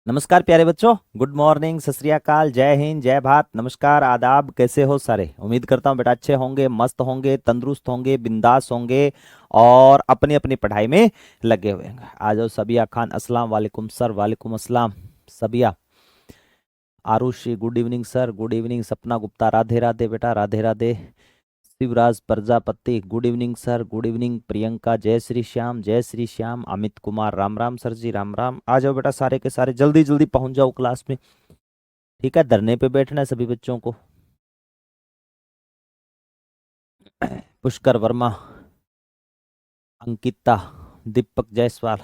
नमस्कार प्यारे बच्चों, गुड मॉर्निंग, सत श्री अकाल, जय हिंद, जय भारत, नमस्कार, आदाब। कैसे हो सारे? उम्मीद करता हूँ बेटा अच्छे होंगे, मस्त होंगे, तंदुरुस्त होंगे, बिंदास होंगे और अपनी अपनी पढ़ाई में लगे हुए होंगे। आ जाओ सबिया खान, अस्सलाम वालेकुम सर। वालेकुम अस्सलाम Sabiya. Arushi, good evening sir. Good evening. Sapna Gupta, Radhe Radhe बेटा, Radhe Radhe. Shivraj Prajapati, good evening sir. Good evening. Priyanka, जय श्री श्याम, जय श्री श्याम। अमित कुमार, राम राम सर जी, राम राम। आ जाओ बेटा सारे के सारे, जल्दी जल्दी पहुंच जाओ क्लास में। ठीक है, धरने पे बैठना है सभी बच्चों को। पुष्कर वर्मा, अंकिता, दीपक जायसवाल,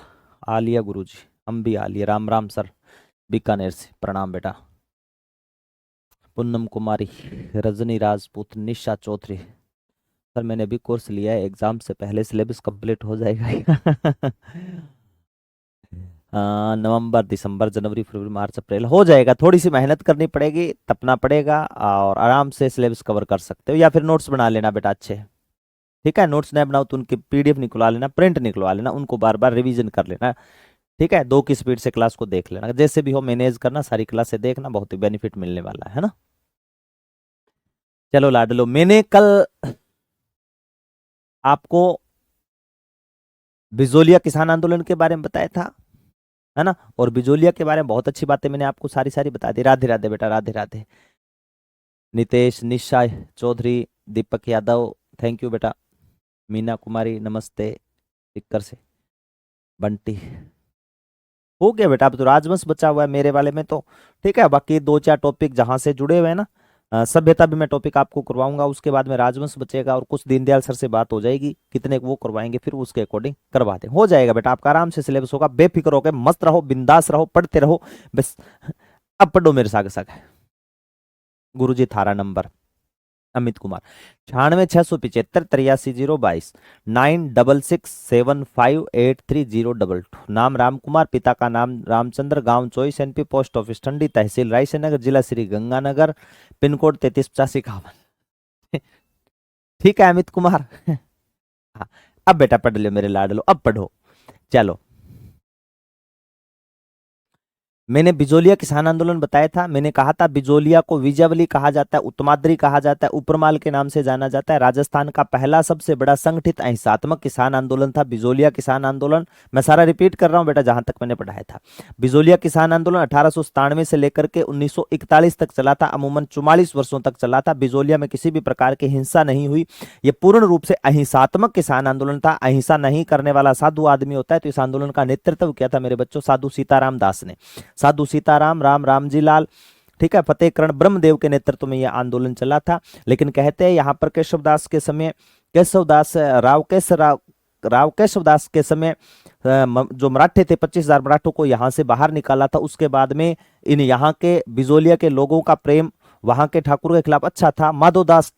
आलिया गुरुजी, हम भी आलिया, राम राम सर। बीकानेर से प्रणाम बेटा। पूनम कुमारी, रजनी राजपूत, निशा चौधरी। सर मैंने अभी कोर्स लिया है, एग्जाम से पहले सिलेबस कंप्लीट हो जाएगा। नवंबर, दिसंबर, जनवरी, फरवरी, मार्च, अप्रैल हो जाएगा। थोड़ी सी मेहनत करनी पड़ेगी, तपना पड़ेगा और आराम से सिलेबस कवर कर सकते हो। या फिर नोट्स बना लेना बेटा अच्छे। ठीक है, नोट्स नहीं बनाओ तो उनकी पीडीएफ निकलवा लेना, प्रिंट निकलवा लेना, उनको बार बार रिवीजन कर लेना। ठीक है, 2 की स्पीड से क्लास को देख लेना, जैसे भी हो मैनेज करना, सारी क्लास से देखना, बहुत ही बेनिफिट मिलने वाला है ना। चलो लाडलो, मैंने कल आपको बिजोलिया किसान आंदोलन के बारे में बताया था, है ना। और बिजोलिया के बारे में बहुत अच्छी बातें मैंने आपको सारी सारी बता दी। राधे राधे बेटा, राधे राधे। नितेश, निशा चौधरी, दीपक यादव, थैंक यू बेटा। मीना कुमारी, नमस्ते, टिक्कर से। बंटी, हो गया बेटा, अब तो राजवंश बचा हुआ है मेरे वाले में तो। ठीक है, बाकी 2-4 टॉपिक जहां से जुड़े हुए हैं ना, सभ्यता भी मैं टॉपिक आपको करवाऊंगा, उसके बाद में राजवंश बचेगा और कुछ दीनदयाल सर से बात हो जाएगी, कितने वो करवाएंगे, फिर उसके अकॉर्डिंग करवा दें। हो जाएगा बेटा, आपका आराम से सिलेबस होगा, बेफिक्र होकर मस्त रहो, बिंदास रहो, पढ़ते रहो बस। अब पढ़ो मेरे साथ साथ। गुरुजी थारा नंबर, अमित कुमार, 96 675 83 022, 9667583022। नाम राम कुमार, पिता का नाम रामचंद्र, गांव चोइस, एनपी, पोस्ट ऑफिस ठंडी, तहसील रायसेनगर, जिला श्री गंगानगर, पिन कोड 338551। ठीक है अमित कुमार। हाँ, अब बेटा पढ़ लो मेरे लाडलो, अब पढ़ो। चलो, मैंने बिजोलिया किसान आंदोलन बताया था। मैंने कहा था बिजोलिया को विजयवली कहा जाता है, उत्तमाद्री कहा जाता है, उपरमाल के नाम से जाना जाता है। राजस्थान का पहला सबसे बड़ा संगठित अहिंसात्मक किसान आंदोलन था बिजोलिया किसान आंदोलन। मैं सारा रिपीट कर रहा हूं बेटा, जहां तक मैंने पढ़ाया था। बिजोलिया किसान आंदोलन 1897 से लेकर के 1941 तक चला था, अमूमन 44 वर्षों तक चला था। बिजोलिया में किसी भी प्रकार की हिंसा नहीं हुई। यह पूर्ण रूप से अहिंसात्मक किसान आंदोलन था। अहिंसा नहीं करने वाला साधु आदमी होता है। तो इस आंदोलन का नेतृत्व किया था मेरे बच्चों साधु सीताराम दास ने। साधु सीताराम, राम रामजी लाल, ठीक है, फतेहकरण ब्रह्मदेव के नेतृत्व में यह आंदोलन चला था। लेकिन कहते हैं यहाँ पर केशवदास के समय, केशवदास राव केशवदास के समय जो मराठे थे, 25,000 मराठों को यहाँ से बाहर निकाला था। उसके बाद में इन यहाँ के बिजोलिया के लोगों का प्रेम वहां के ठाकुर के खिलाफ अच्छा था। माधोदास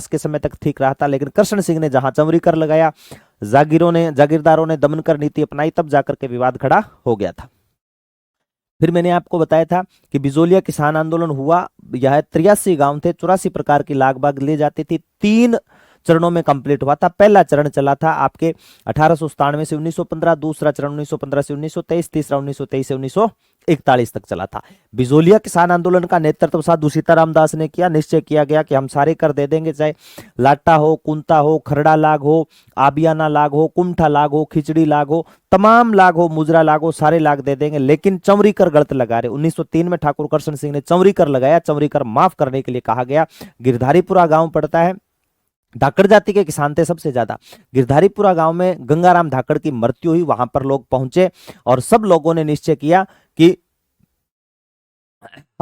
के समय तक ठीक रहा था, लेकिन कृष्ण सिंह ने जहां चमरी कर लगाया, जागीरदारों ने दमन कर नीति अपनाई, तब जाकर के विवाद खड़ा हो गया था। फिर मैंने आपको बताया था कि बिजोलिया किसान आंदोलन हुआ, यह 83 गांव थे, 84 प्रकार की लाग बाग ली जाती थी। 3 चरणों में कंप्लीट हुआ था। पहला चरण चला था आपके 1897 से 1915, दूसरा चरण 1915 से 1923, तीसरा 1923 से 1941 तक चला था। बिजोलिया किसान आंदोलन का नेतृत्व साधु सीताराम दास ने किया। निश्चय किया गया कि हम सारे कर दे देंगे, चाहे लाटा हो, कुंता हो, खरड़ा लाग हो, आबियाना लाग हो, कुंठा लाग हो, खिचड़ी लाग हो, तमाम लाग हो, मुजरा लाग हो, सारे लाग दे देंगे। लेकिन चमरी कर गलत लगा रहे। 1903 में ठाकुर कृष्ण सिंह ने चमरी कर लगाया। चमरी कर माफ करने के लिए कहा गया। गिरधारीपुरा गांव पड़ता है, धाकड़ जाति के किसान थे सबसे ज्यादा। गिरधारीपुरा गांव में गंगाराम धाकड़ की मृत्यु हुई। वहां पर लोग पहुंचे और सब लोगों ने निश्चय किया कि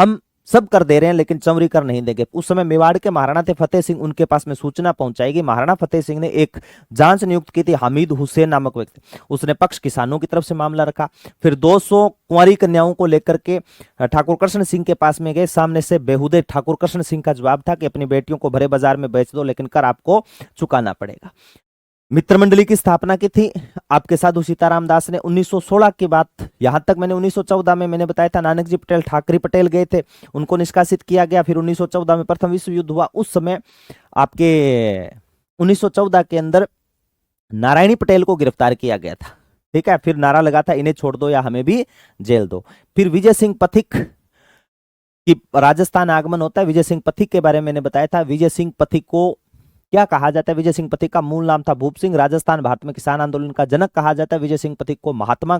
हम सब कर दे रहे हैं लेकिन चमरी कर नहीं देंगे। उस समय मेवाड़ के महाराणा थे फतेह सिंह, उनके पास में सूचना पहुंचाएगी। महाराणा फतेह सिंह ने एक जांच नियुक्त की थी, हामिद हुसैन नामक व्यक्ति, उसने पक्ष किसानों की तरफ से मामला रखा। फिर 200 कुंवारी कन्याओं को लेकर के ठाकुर कृष्ण सिंह के पास में गए। सामने से बेहुदे ठाकुर कृष्ण सिंह का जवाब था कि अपनी बेटियों को भरे बाजार में बेच दो, लेकिन कर आपको चुकाना पड़ेगा। मित्र मंडली की स्थापना की थी आपके साधु सीताराम दास ने। 1916 की बात, यहां तक मैंने 1914 में मैंने बताया था, नानक जी पटेल, ठाकरे पटेल गए थे, उनको निष्कासित किया गया। फिर 1914 में प्रथम विश्व युद्ध हुआ। उस समय आपके 1914 के अंदर नारायणी पटेल को गिरफ्तार किया गया था। ठीक है, फिर नारा लगा था इन्हें छोड़ दो या हमें भी जेल दो। फिर विजय सिंह पथिक की राजस्थान आगमन होता है। विजय सिंह पथिक के बारे में मैंने बताया था। विजय सिंह पथिक को क्या कहा जाता है? विजय सिंह पथिक का मूल नाम था भूप सिंह। राजस्थान भारत में किसान आंदोलन का जनक कहा जाता है। विजय सिंह पथिक को महात्मा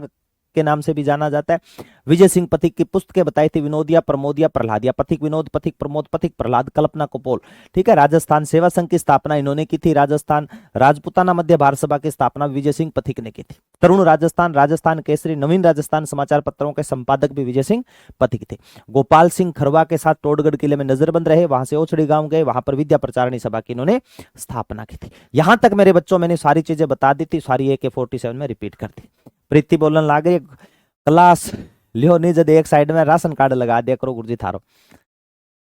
के नाम से भी जाना जाता है। विजय सिंह पथिक की पुस्तकें बताई थी विनोदिया, प्रमोदिया, प्रहलादिया। पथिक विनोद, पथिक प्रमोद, पथिक प्रहलाद, कल्पना कुपोल। ठीक है, राजस्थान सेवा संघ की स्थापना इन्होंने की थी। राजस्थान राजपुताना मध्य भारत सभा की स्थापना विजय सिंह पथिक ने की थी। तरुण राजस्थान, राजस्थान केसरी, नवीन राजस्थान समाचार पत्रों के संपादक भी विजय सिंह पथिक थे। गोपाल सिंह खरवा के साथ टोडगढ़ किले में नजरबंद रहे, वहां से ओछड़ी गांव गए, वहां पर विद्या प्रचारणी सभा की इन्होंने स्थापना की थी। यहां तक मेरे बच्चों मैंने सारी चीजें बता दी थी, सारी AK-47 में रिपीट कर दी। प्रीति बोलन लाग रही क्लास लियो नहीं, जब एक साइड में राशन कार्ड लगा दिया करो गुरुजी थारो,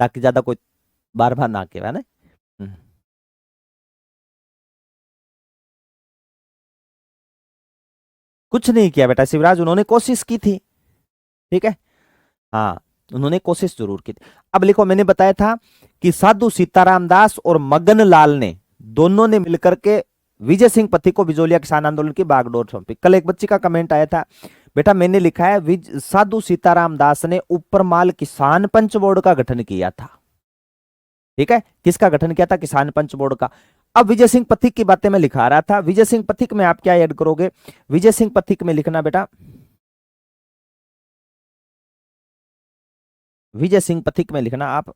ताकि ज्यादा कोई बार बार ना कहे ना। कुछ नहीं किया बेटा शिवराज, उन्होंने कोशिश की थी। ठीक है, हाँ उन्होंने कोशिश जरूर की थी। अब लिखो, मैंने बताया था कि साधु सीताराम दास और मगन लाल ने दोनों ने मिलकर के विजय सिंह पथिक को बिजोलिया किसान आंदोलन की बागडोर सौंपी। कल एक बच्ची का कमेंट आया था, बेटा मैंने लिखा है साधु सीताराम दास ने ऊपरमाल किसान पंच बोर्ड का गठन किया था। ठीक है, किसका गठन किया था? किसान पंच बोर्ड का। अब विजय सिंह पथिक की बातें मैं लिखा रहा था। विजय सिंह पथिक में आप क्या ऐड करोगे? विजय सिंह पथिक में लिखना बेटा, विजय सिंह पथिक में लिखना आप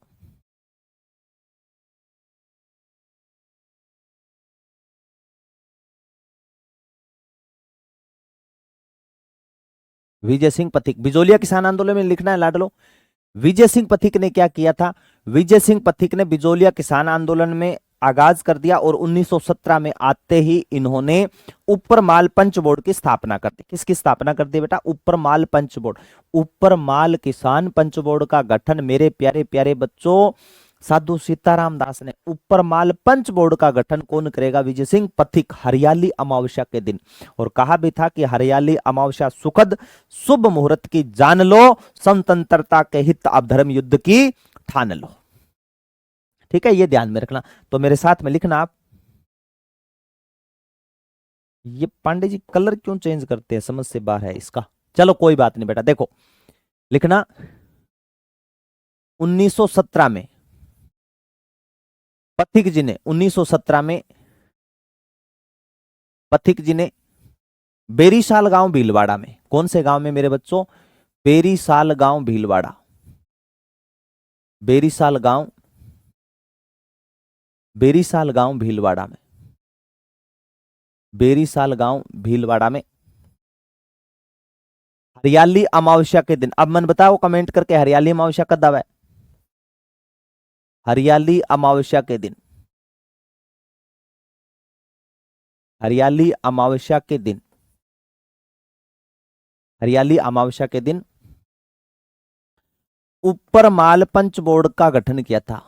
विजय सिंह पथिक। बिजोलिया किसान आंदोलन में लिखना है लाडलो। विजय सिंह पथिक ने क्या किया था? विजय सिंह पथिक ने बिजोलिया किसान आंदोलन में आगाज कर दिया और 1917 में आते ही इन्होंने ऊपरमाल पंच बोर्ड की स्थापना कर दी। किसकी स्थापना कर दी बेटा? ऊपरमाल पंच बोर्ड। ऊपरमाल किसान पंच बोर्ड का गठन मेरे प्यारे प्यारे बच्चों साधु सीताराम दास ने। ऊपरमाल पंच बोर्ड का गठन कौन करेगा? विजय सिंह पथिक, हरियाली अमावस्या के दिन। और कहा भी था कि हरियाली अमावस्या सुखद शुभ मुहूर्त की जान लो, स्वतंत्रता के हित अब धर्म युद्ध की ठान लो। ठीक है, ये ध्यान में रखना। तो मेरे साथ में लिखना आप। ये पांडे जी कलर क्यों चेंज करते हैं, समझ से बाहर है इसका। चलो कोई बात नहीं बेटा, देखो लिखना 1917 में पथिक जी ने 1917 में पथिक जी ने बेरीसाल गांव भीलवाड़ा में, कौन से गांव में मेरे बच्चों? बेरीसाल गांव भीलवाड़ा। बेरीसाल गांव, बेरीसाल गांव भीलवाड़ा में, बेरीसाल गांव भीलवाड़ा में हरियाली अमावस्या के दिन। अब मन बताओ कमेंट करके, हरियाली अमावस्या कब है? हरियाली अमावस्या के दिन, हरियाली अमावस्या के दिन, हरियाली अमावस्या के दिन ऊपरमाल पंच बोर्ड का गठन किया था।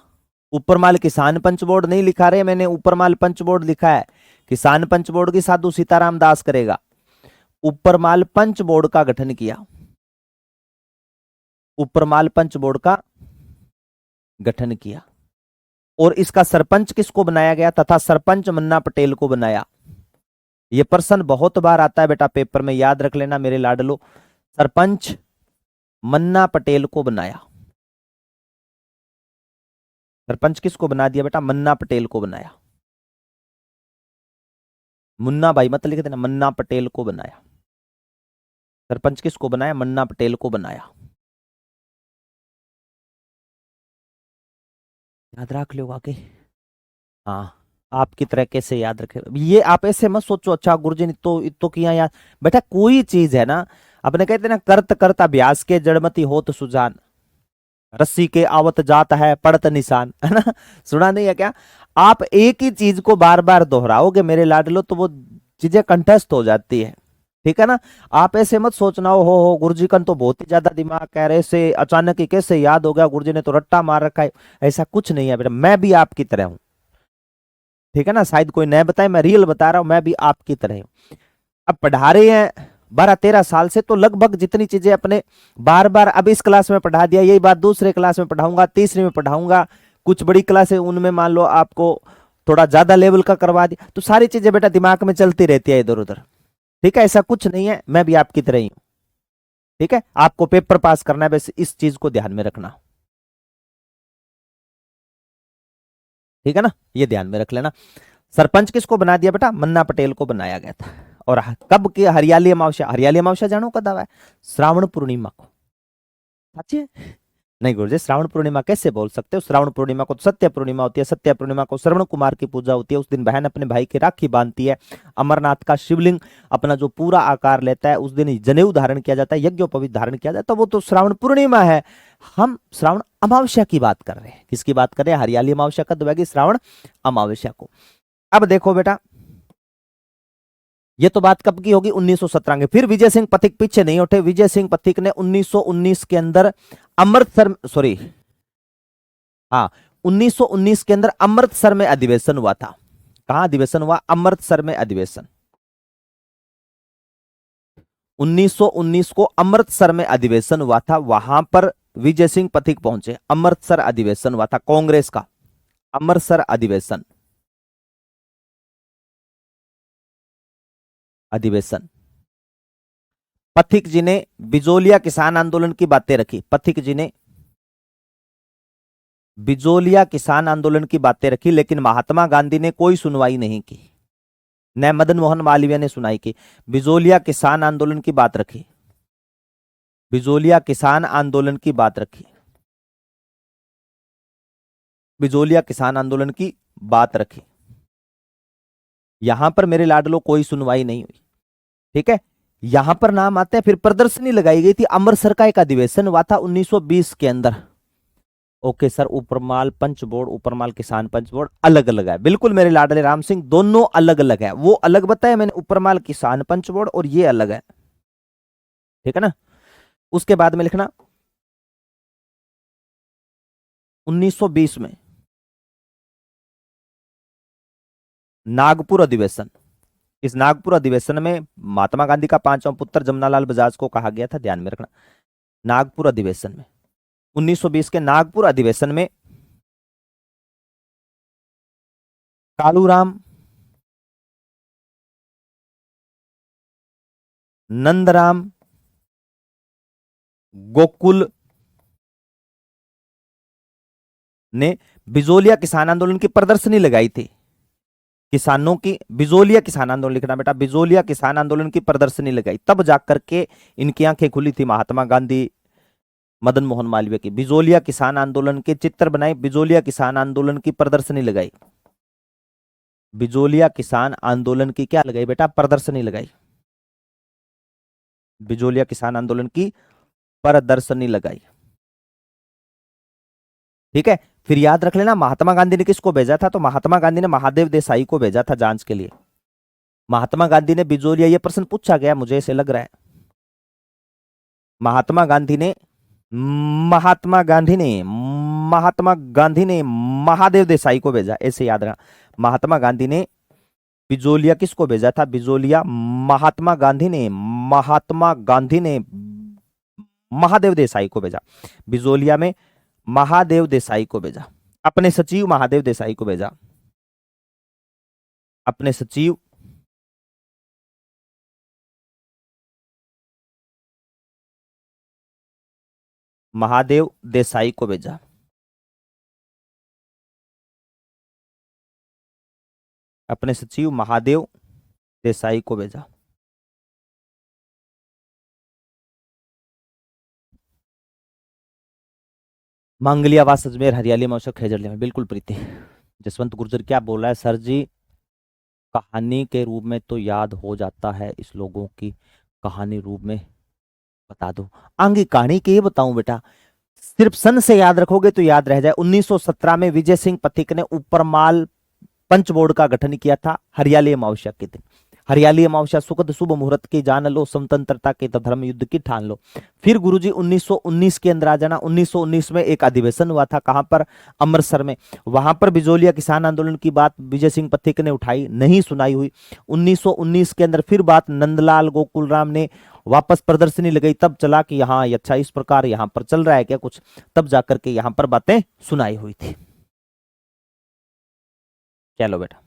ऊपरमाल किसान पंच बोर्ड नहीं लिखा रहे मैंने, ऊपरमाल पंच बोर्ड लिखा है। किसान पंच बोर्ड की साधु सीताराम दास करेगा। ऊपरमाल पंच बोर्ड का गठन किया, ऊपरमाल पंच बोर्ड का गठन किया। और इसका सरपंच किसको बनाया गया? तथा सरपंच मन्ना पटेल को बनाया। यह प्रश्न बहुत बार आता है बेटा पेपर में, याद रख लेना मेरे लाडलो। सरपंच मन्ना पटेल को बनाया। सरपंच किसको बना दिया बेटा? मन्ना पटेल को बनाया। मुन्ना भाई मत लिख देना, मन्ना पटेल को बनाया। सरपंच किसको बनाया? मन्ना पटेल को बनाया। याद रख लो आगे। हाँ, आपकी तरह कैसे याद रखे ये, आप ऐसे मत सोचो अच्छा गुरुजी ने तो किया याद। बेटा कोई चीज है ना, अपने कहते ना करत करत अभ्यास के जड़मती होत सुजान, रस्सी के आवत जात है पड़त निशान, है ना? सुना नहीं है क्या? आप एक ही चीज को बार बार दोहराओगे मेरे लाडलो तो वो चीजें कंठस्थ हो जाती है। ठीक है ना? आप ऐसे मत सोचना हो गुरुजी का तो बहुत ही ज्यादा दिमाग कह रहे से अचानक ही कैसे याद हो गया, गुरुजी ने तो रट्टा मार रखा है। ऐसा कुछ नहीं है बेटा, मैं भी आपकी तरह हूं। ठीक है ना? शायद कोई नया बताए, मैं रियल बता रहा हूं, मैं भी आपकी तरह हूं। अब पढ़ा रहे हैं 12-13 साल से, तो लगभग जितनी चीजें अपने बार बार अब इस क्लास में पढ़ा दिया, यही बात दूसरे क्लास में पढ़ाऊंगा, तीसरी में पढ़ाऊंगा, कुछ बड़ी क्लास है उनमें मान लो आपको थोड़ा ज्यादा लेवल का करवा दिया, तो सारी चीजें बेटा दिमाग में चलती रहती है इधर उधर। ठीक है, ऐसा कुछ नहीं है, मैं भी आपकी तरह ही हूं। ठीक है, आपको पेपर पास करना है, बस इस चीज को ध्यान में रखना। ठीक है ना, ये ध्यान में रख लेना। सरपंच किसको बना दिया बेटा? मन्ना पटेल को बनाया गया था। और कब की हरियाली अमावस्या? हरियाली अमावस्या जानो कब है? श्रावण पूर्णिमा को। सच्ची है? नहीं गुरुजी, श्रावण पूर्णिमा कैसे बोल सकते हो? श्रावण पूर्णिमा को तो सत्य पूर्णिमा होती है। सत्य पूर्णिमा को श्रवण कुमार की पूजा होती है। उस दिन बहन अपने भाई की राखी बांधती है। अमरनाथ का शिवलिंग अपना जो पूरा आकार लेता है, उस दिन जनेऊ धारण किया जाता है, यज्ञोपवीत धारण किया जाता है, तो वो तो श्रावण पूर्णिमा है। हम श्रावण अमावस्या की बात कर रहे हैं। किसकी बात कर रहे हैं? हरियाली अमावस्या कब होगी? श्रावण अमावस्या को। अब देखो बेटा, ये तो बात कब की होगी? 1917 की। फिर विजय सिंह पथिक पीछे नहीं उठे। विजय सिंह पथिक ने 1919 के अंदर अमृतसर, सॉरी, हाँ, 1919 के अंदर अमृतसर में अधिवेशन हुआ था। कहां अधिवेशन हुआ? अमृतसर में अधिवेशन। 1919 को अमृतसर में अधिवेशन हुआ था, वहां पर विजय सिंह पथिक पहुंचे। अमृतसर अधिवेशन हुआ था कांग्रेस का, अमृतसर अधिवेशन। अधिवेशन पथिक जी ने बिजोलिया किसान आंदोलन की बातें रखी। पथिक जी ने बिजोलिया किसान आंदोलन की बातें रखी, लेकिन महात्मा गांधी ने कोई सुनवाई नहीं की, न मदन मोहन मालवीय ने सुनाई की। बिजोलिया किसान आंदोलन की बात रखी। बिजोलिया किसान आंदोलन की बात रखी। बिजोलिया किसान आंदोलन की बात रखी। यहां पर मेरे लाडलो कोई सुनवाई नहीं हुई। ठीक है, यहां पर नाम आते हैं। फिर प्रदर्शनी लगाई गई थी। अमृतसर का एक अधिवेशन हुआ था 1920 के अंदर। ओके सर, उपरमाल पंच बोर्ड, उपरमाल किसान पंच बोर्ड अलग अलग है। बिल्कुल मेरे लाडले राम सिंह, दोनों अलग अलग है। वो अलग बताया मैंने, उपरमाल किसान पंच बोर्ड, और ये अलग है। ठीक है ना। उसके बाद में लिखना 1920 में नागपुर अधिवेशन। इस नागपुर अधिवेशन में महात्मा गांधी का पांचवा पुत्र जमनालाल बजाज को कहा गया था, ध्यान में रखना। नागपुर अधिवेशन में 1920 के नागपुर अधिवेशन में कालूराम, नंदराम, गोकुल ने बिजोलिया किसान आंदोलन की प्रदर्शनी लगाई थी। किसानों की, बिजोलिया किसान आंदोलन लिखना बेटा, बिजोलिया किसान आंदोलन की प्रदर्शनी लगाई, तब जाकर के इनकी आंखें खुली थी महात्मा गांधी, मदन मोहन मालवीय की। बिजोलिया किसान आंदोलन के चित्र बनाए, बिजोलिया किसान आंदोलन की प्रदर्शनी लगाई। बिजोलिया किसान आंदोलन की क्या लगाई बेटा? प्रदर्शनी लगाई। बिजोलिया किसान आंदोलन की प्रदर्शनी लगाई। ठीक है, फिर याद रख लेना महात्मा गांधी ने किसको भेजा था? तो महात्मा गांधी ने महादेव देसाई को भेजा था जांच के लिए। महात्मा गांधी ने बिजोलिया, ये प्रश्न पूछा गया मुझे ऐसे लग रहा है। महात्मा गांधी ने महात्मा गांधी ने महात्मा गांधी ने महादेव देसाई को भेजा, ऐसे याद रखना। महात्मा गांधी ने बिजोलिया किसको भेजा था? बिजोलिया महात्मा गांधी ने महादेव देसाई को भेजा। बिजोलिया में महादेव देसाई को भेजा, अपने सचिव महादेव देसाई को भेजा। अपने सचिव महादेव देसाई को भेजा। अपने सचिव महादेव देसाई को भेजा। मांगलियावास अजमेर हरियाली मौसम खेजड़ले में, बिल्कुल प्रीति। जसवंत गुर्जर क्या बोल रहा है? सर जी कहानी के रूप में तो याद हो जाता है, इस लोगों की कहानी रूप में बता दो। आगे कहानी के ये बताऊं बेटा, सिर्फ सन से याद रखोगे तो याद रह जाए। 1917 में विजय सिंह पथिक ने उपरमाल पंच बोर्ड का गठन किया था हरियाली अमावस्या के दिन। हरियाली अमावस्या सुखद शुभ मुहूर्त की जान लो, स्वतंत्रता के धर्म युद्ध की ठान लो। फिर गुरुजी 1919 के अंदर आ जाना। 1919 में एक अधिवेशन हुआ था, कहां पर? अमृतसर में। वहां पर बिजोलिया किसान आंदोलन की बात विजय सिंह पथिक ने उठाई, नहीं सुनाई हुई। 1919 के अंदर फिर बात नंदलाल गोकुलराम ने वापस प्रदर्शनी लगाई, तब चला कि यहाँ अच्छा इस प्रकार यहां पर चल रहा है क्या कुछ, तब जाकर के यहां पर बातें सुनाई हुई थी। चलो बेटा,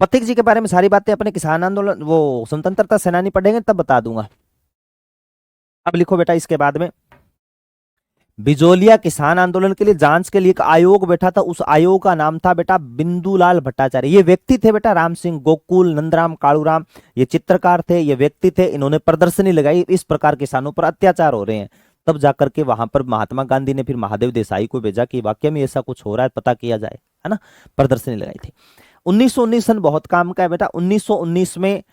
पथिक जी के बारे में सारी बातें अपने किसान आंदोलन, वो स्वतंत्रता सेनानी पढ़ेंगे तब बता दूंगा। अब लिखो बेटा, इसके बाद में बिजोलिया किसान आंदोलन के लिए जांच के लिए एक आयोग बैठा था, उस आयोग का नाम था बेटा बिंदुलाल भट्टाचार्य। ये व्यक्ति थे बेटा राम सिंह, गोकुल, नंदराम, कालूराम, ये चित्रकार थे, ये व्यक्ति थे। इन्होंने प्रदर्शनी लगाई, इस प्रकार किसानों पर अत्याचार हो रहे हैं। तब जाकर के वहां पर महात्मा गांधी ने फिर महादेव देसाई को भेजा कि वाकई में ऐसा कुछ हो रहा है, पता किया जाए, है ना। प्रदर्शनी लगाई थी। 1919 सन बहुत काम का है बेटा। 1919 में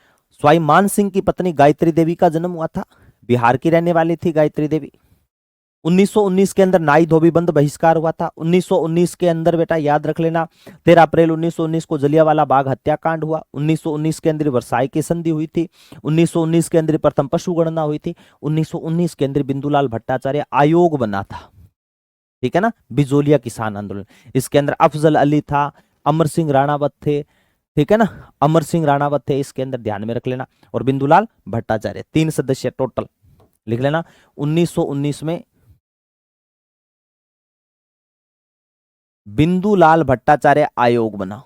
स्वाई मान सिंह की पत्नी गायत्री देवी का जन्म हुआ था। बिहार की रहने वाली थी गायत्री देवी। 1919 के अंदर नाई धोबी बंद बहिष्कार हुआ था। 1919 के अंदर बेटा याद रख लेना, 13 अप्रैल 1919 को जलियांवाला बाग हत्याकांड हुआ। 1919 के अंदर वर्साई की संधि हुई थी। 1919 के अंदर प्रथम पशु गणना हुई थी। 1919 के अंदर बिंदुलाल भट्टाचार्य आयोग बना था, ठीक है ना, बिजोलिया किसान आंदोलन। इसके अंदर अफजल अली था, अमर सिंह राणावत थे, ठीक है ना, अमर सिंह राणावत थे, इसके अंदर ध्यान में रख लेना, और बिंदुलाल भट्टाचार्य, 3 सदस्य टोटल लिख लेना। 1919 में बिंदुलाल भट्टाचार्य आयोग बना।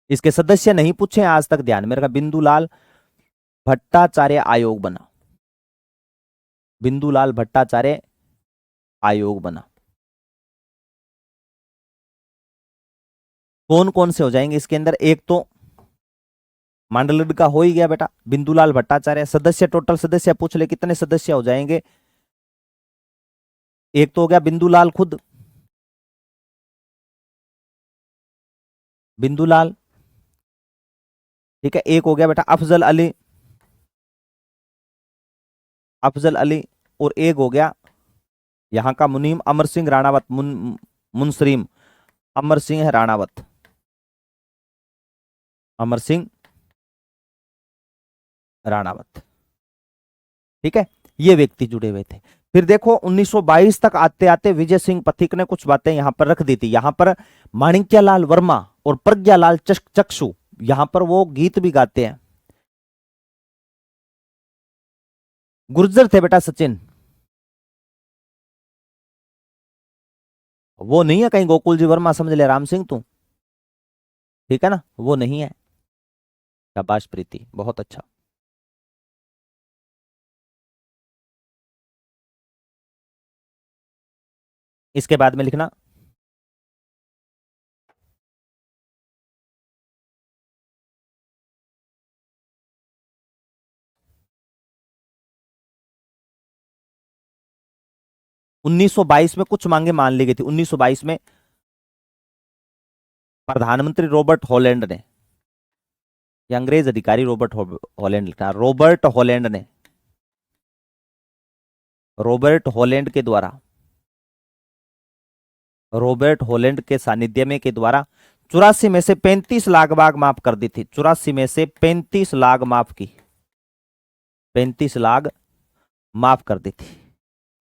इसके सदस्य नहीं पूछे आज तक, ध्यान में रखा, बिंदुलाल भट्टाचार्य आयोग बना, बिंदुलाल भट्टाचार्य आयोग बना। कौन कौन से हो जाएंगे इसके अंदर? एक तो मांडलिक का हो ही गया बेटा, बिंदुलाल भट्टाचार्य। सदस्य, टोटल सदस्य पूछ ले कितने सदस्य हो जाएंगे? एक तो हो गया बिंदुलाल खुद, बिंदुलाल, ठीक है। एक हो गया बेटा अफजल अली, अफजल अली, और एक हो गया यहां का मुनीम अमर सिंह राणावत, मुनसरीम अमर सिंह राणावत, अमर सिंह राणावत, ठीक है। ये व्यक्ति जुड़े हुए थे। फिर देखो 1922 तक आते आते विजय सिंह पथिक ने कुछ बातें यहां पर रख दी थी। यहां पर माणिक्यलाल वर्मा और प्रज्ञालाल चक्षु, यहां पर वो गीत भी गाते हैं। गुर्जर थे बेटा सचिन, वो नहीं है कहीं गोकुल जी वर्मा समझ ले राम सिंह तू, ठीक है ना, वो नहीं है। शाबाश प्रीति, बहुत अच्छा। इसके बाद में लिखना 1922 में कुछ मांगे मान ली गई थी। 1922 में प्रधानमंत्री रॉबर्ट हॉलैंड ने, ये अंग्रेज अधिकारी रॉबर्ट हॉलैंड लिखा, रॉबर्ट हॉलैंड ने, रॉबर्ट हॉलैंड के द्वारा, रॉबर्ट हॉलैंड के सानिध्य में के द्वारा 84 में से 35 लाख बाग माफ कर दी थी। 84 में से 35 लाख माफ की, 35 लाख माफ कर दी थी।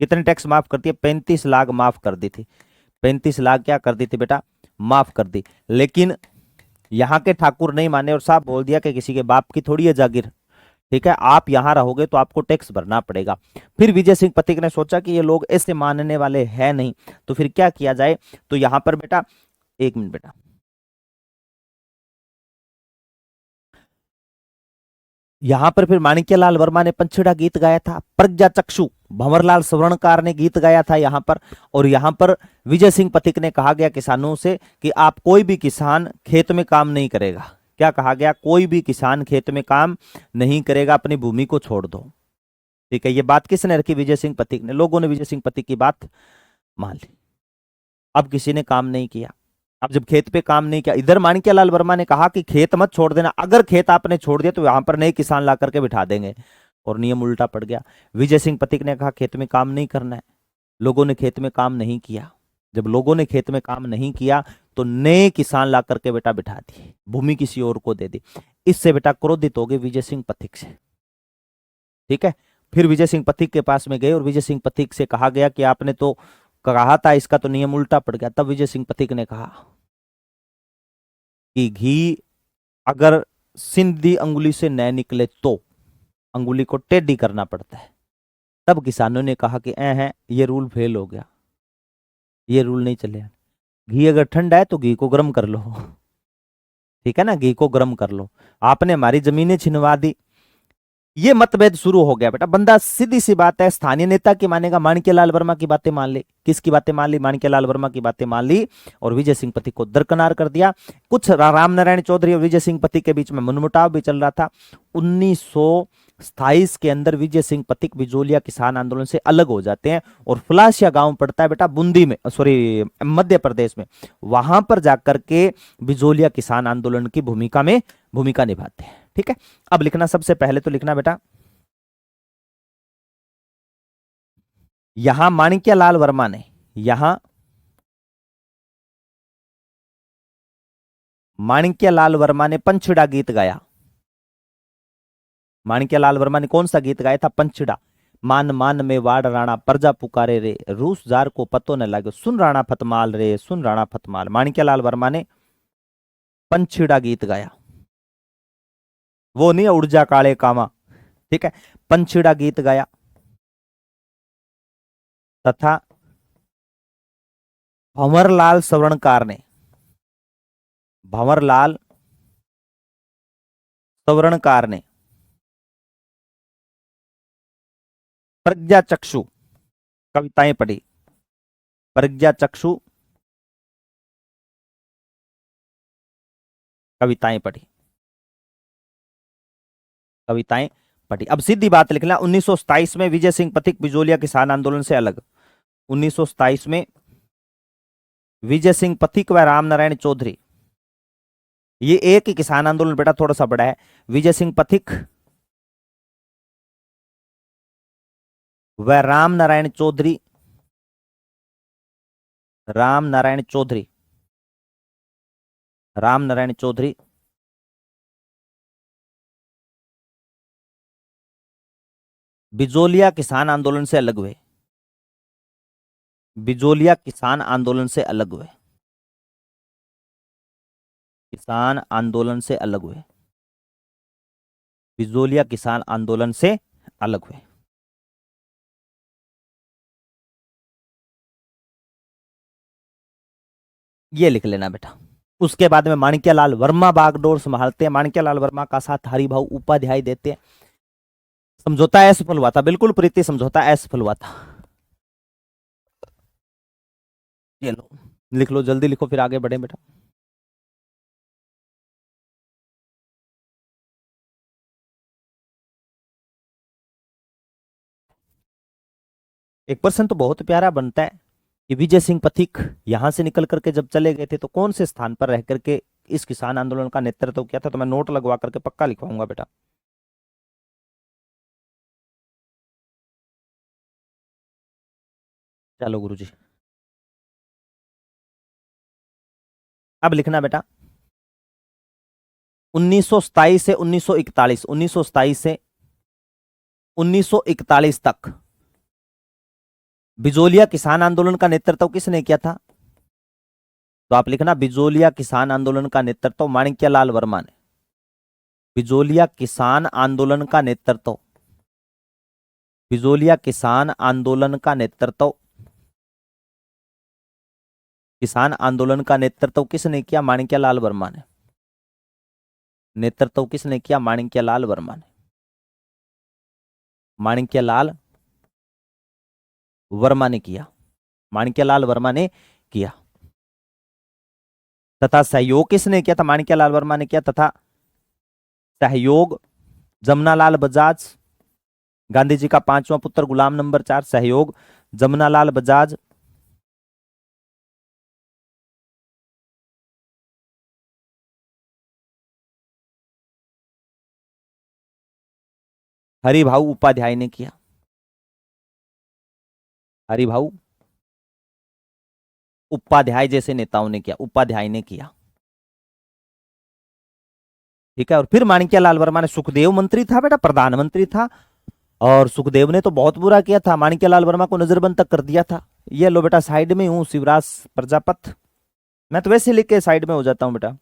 कितने टैक्स माफ करती है? 35 लाख माफ कर दी थी। 35 लाख क्या कर दी थी बेटा? माफ कर दी। लेकिन यहां के ठाकुर नहीं माने और साहब बोल दिया कि किसी के बाप की थोड़ी है जागीर, ठीक है, आप यहां रहोगे तो आपको टैक्स भरना पड़ेगा। फिर विजय सिंह पथिक ने सोचा कि ये लोग ऐसे मानने वाले हैं नहीं, तो फिर क्या किया जाए? तो यहां पर बेटा, एक मिनट बेटा, यहां पर फिर माणिक्यलाल वर्मा ने पंचेड़ा गीत गाया था। प्रज्ञा चक्षु भंवरलाल स्वर्णकार ने गीत गाया था यहां पर। और यहां पर विजय सिंह पथिक ने कहा गया किसानों से कि आप कोई भी किसान खेत में काम नहीं करेगा। क्या कहा गया? कोई भी किसान खेत में काम नहीं करेगा, अपनी भूमि को छोड़ दो, ठीक है। ये बात किसने रखी? विजय सिंह पथिक ने। लोगों ने विजय सिंह पथिक की बात मान ली। अब किसी ने काम नहीं किया। अब जब खेत पे काम नहीं किया, इधर माणिक्यलाल वर्मा ने कहा कि खेत मत छोड़ देना, अगर खेत आपने छोड़ दिया तो यहां पर नए किसान ला करके बिठा देंगे, और नियम उल्टा पड़ गया। विजय सिंह पथिक ने कहा खेत में काम नहीं करना है। लोगों ने खेत में काम नहीं किया। जब लोगों ने खेत में काम नहीं किया तो नए किसान ला करके बेटा बिठा दिए, भूमि किसी और को दे दी। इससे बेटा क्रोधित हो गए विजय सिंह पथिक से, ठीक है। फिर विजय सिंह पथिक के पास में गए और विजय सिंह पथिक से कहा गया कि आपने तो कहा था इसका तो नियम उल्टा पड़ गया। तब विजय सिंह पथिक ने कहा कि घी अगर सिंधी अंगुली से न निकले तो अंगुली को टेढ़ी करना पड़ता है। तब किसानों ने कहा कि है ये रूल फेल हो गया, ये रूल नहीं चले। घी अगर ठंडा है तो घी को गर्म कर लो, ठीक है ना, घी को गर्म कर लो। आपने हमारी जमीनें छिनवा दी, ये मतभेद शुरू हो गया बेटा। बंदा सीधी सी बात है, स्थानीय नेता की मानेगा, माणिक्यलाल वर्मा की बातें मान ली। किसकी बातें मान ली? माणिक्यलाल वर्मा की बातें मान ली और विजय सिंह पथिक को दरकिनार कर दिया। कुछ राम नारायण चौधरी और विजय सिंह पथिक के बीच में मनमुटाव भी चल रहा था। 1927 के अंदर विजय सिंह पथिक बिजोलिया किसान आंदोलन से अलग हो जाते हैं और फुलासिया गांव पड़ता है बेटा बूंदी में, सॉरी मध्य प्रदेश में। वहां पर जाकर के बिजोलिया किसान आंदोलन की भूमिका निभाते हैं। ठीक है, अब लिखना, सबसे पहले तो लिखना बेटा, यहां माणिक्यलाल वर्मा ने, यहां माणिक्यलाल वर्मा ने पंचड़ा गीत गाया। माणिक्यलाल वर्मा ने कौन सा गीत गाया था? पंचड़ा। मान मान में वाड़ राणा प्रजा पुकारे रे, रूस जार को पतो न लगे, सुन राणा फतमाल रे, सुन राणा फतमाल। माणिक्यलाल वर्मा ने पंचड़ा गीत गाया, वो नहीं ऊर्जा काले कामा, ठीक है, पंचड़ा गीत गाया। तथा भंवरलाल सवर्णकार ने, भंवरलाल सवर्णकार ने प्रज्ञा चक्षु कविताएं पढ़ी। प्रज्ञा चक्षु कविताएं पढ़ी, कविताएं पढ़ी। अब सीधी बात लिखना, 1927 में विजय सिंह पथिक बिजोलिया किसान आंदोलन से अलग। 1927 में विजय सिंह पथिक व राम नारायण चौधरी, ये एक ही किसान आंदोलन बेटा, थोड़ा सा बड़ा है। विजय सिंह पथिक व राम नारायण चौधरी, राम नारायण चौधरी, राम नारायण चौधरी बिजोलिया किसान आंदोलन से अलग हुए, बिजोलिया किसान आंदोलन से अलग हुए, किसान आंदोलन से अलग हुए, बिजोलिया किसान आंदोलन से अलग हुए। ये लिख लेना बेटा। उसके बाद में माणिक्यलाल वर्मा बागडोर संभालते हैं। माणिक्यलाल वर्मा का साथ हरिभाऊ उपाध्याय देते हैं। समझौता असफल हुआ था, बिल्कुल प्रीति, समझौता असफल हुआ था। ये लो, लिख लो, जल्दी लिखो, फिर आगे बढ़े बेटा। एक प्रश्न तो बहुत प्यारा बनता है कि विजय सिंह पथिक यहां से निकल करके जब चले गए थे तो कौन से स्थान पर रह करके इस किसान आंदोलन का नेतृत्व किया था? तो मैं नोट लगवा करके पक्का लिखवाऊंगा बेटा। चलो गुरुजी, अब लिखना बेटा, 1927 से 1941, 1927 से 1941 तक बिजोलिया किसान आंदोलन का नेतृत्व किसने किया था? तो आप लिखना, बिजोलिया किसान आंदोलन का नेतृत्व माणिक्यलाल वर्मा ने। बिजोलिया किसान आंदोलन का नेतृत्व, बिजोलिया किसान आंदोलन का नेतृत्व, किसान आंदोलन का नेतृत्व किसने किया? माणिक्यलाल वर्मा ने। नेतृत्व किसने किया? माणिक्यलाल वर्मा ने, माणिक्यलाल वर्मा ने किया, माणिक्यलाल वर्मा ने किया। तथा सहयोग किसने किया था? माणिक्यलाल वर्मा ने किया। तथा सहयोग जमनालाल बजाज, गांधी जी का पांचवा पुत्र गुलाम नंबर 4, सहयोग जमनालाल बजाज, हरिभाऊ उपाध्याय ने किया, हरिभाऊ उपाध्याय जैसे नेताओं ने किया, उपाध्याय ने किया। ठीक है, और फिर माणिक्यलाल वर्मा ने, सुखदेव मंत्री था बेटा, प्रधानमंत्री था, और सुखदेव ने तो बहुत बुरा किया था, माणिक्यलाल वर्मा को नजरबंद तक कर दिया था। ये लो बेटा, साइड में हूं शिवराज प्रजापत, मैं तो वैसे लिख के साइड में हो जाता हूं बेटा।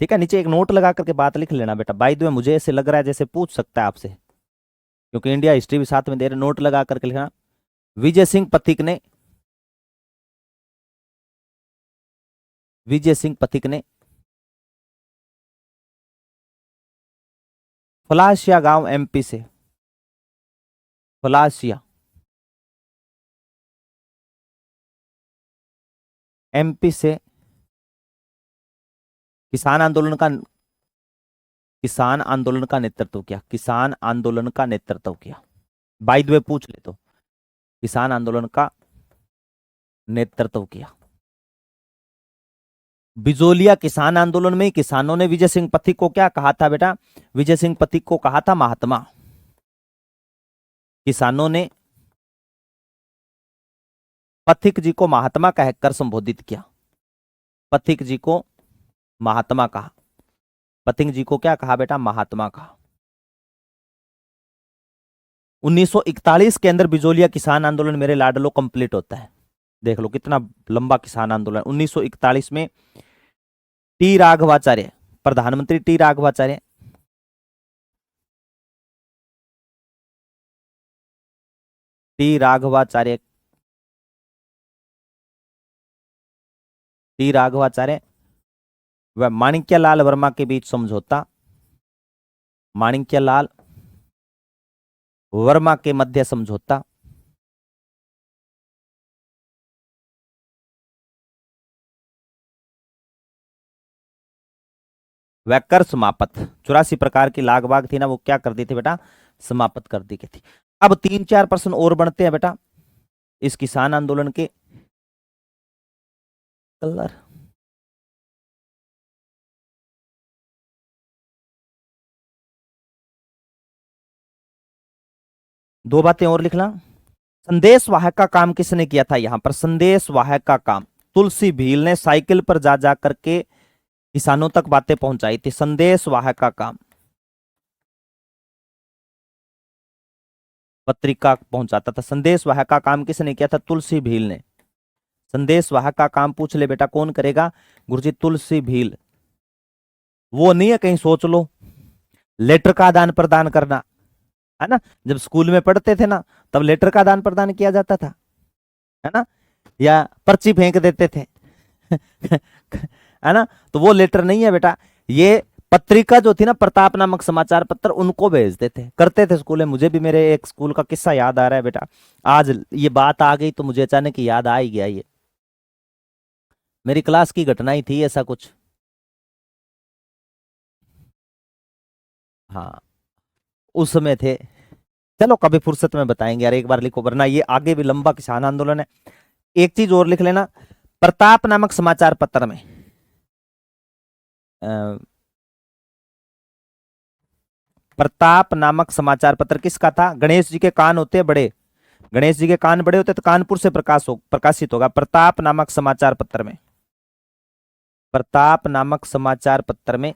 ठीक है, नीचे एक नोट लगा करके बात लिख लेना बेटा। बाय द वे मुझे ऐसे लग रहा है जैसे पूछ सकता है आपसे, क्योंकि इंडिया हिस्ट्री भी साथ में दे रहे, नोट लगा करके लिखना। विजय सिंह पथिक ने, विजय सिंह पथिक ने फलासिया गांव एमपी से, फलासिया एमपी से किसान आंदोलन का, किसान आंदोलन का नेतृत्व किया, किसान आंदोलन का नेतृत्व किया। बाय द वे पूछ ले तो, किसान आंदोलन का नेतृत्व किया। बिजोलिया किसान आंदोलन में किसानों ने विजय सिंह पथिक को क्या कहा था बेटा? विजय सिंह पथिक को कहा था महात्मा। किसानों ने पथिक जी को महात्मा कहकर संबोधित किया, पथिक जी को महात्मा कहा। पथिक जी को क्या कहा बेटा? महात्मा कहा। 1941 के अंदर बिजोलिया किसान आंदोलन मेरे लाडलो कंप्लीट होता है। देख लो कितना लंबा किसान आंदोलन। 1941 में टी राघवाचार्य, प्रधानमंत्री T Raghavacharya, T Raghavacharya, T Raghavacharya व माणिक्यलाल वर्मा के बीच समझौता, माणिक्यलाल वर्मा के मध्य समझौता, वह कर समाप्त। 84 प्रकार की लाग बाग थी ना, वो क्या कर दी थी बेटा? समाप्त कर दी गई थी। अब 3-4 प्रश्न और बनते हैं बेटा इस किसान आंदोलन के। कलर दो बातें और लिखना। संदेश वाहक का काम किसने किया था? यहां पर संदेश वाहक का काम तुलसी भील ने साइकिल पर जा जा करके किसानों तक बातें पहुंचाई थी। संदेश वाहक का काम, पत्रिका पहुंचाता था। संदेश वाहक का काम किसने किया था? तुलसी भील ने। संदेश वाहक का काम पूछ ले बेटा कौन करेगा? गुरुजी तुलसी भील। वो नहीं है कहीं सोच लो, लेटर का आदान प्रदान करना है ना, जब स्कूल में पढ़ते थे ना तब लेटर का आदान प्रदान किया जाता था, है ना, या पर्ची फेंक देते थे है ना, तो वो लेटर नहीं है बेटा, ये पत्रिका जो थी ना, प्रताप नामक समाचार पत्र, उनको भेजते थे, करते थे स्कूल में। मुझे भी मेरे एक स्कूल का किस्सा याद आ रहा है बेटा, आज ये बात आ गई तो मुझे अचानक याद आ ही गया। ये मेरी क्लास की घटना ही थी ऐसा कुछ। हाँ उस समय थे। चलो कभी फुर्सत में बताएंगे यार, एक बार लिखो वरना ये आगे भी लंबा किसान आंदोलन है। एक चीज और लिख लेना, प्रताप नामक समाचार पत्र में प्रताप नामक समाचार पत्र किसका था? गणेश जी के कान होते बड़े, गणेश जी के कान बड़े होते तो कानपुर से प्रकाशित होगा। प्रताप नामक समाचार पत्र में, प्रताप नामक समाचार पत्र में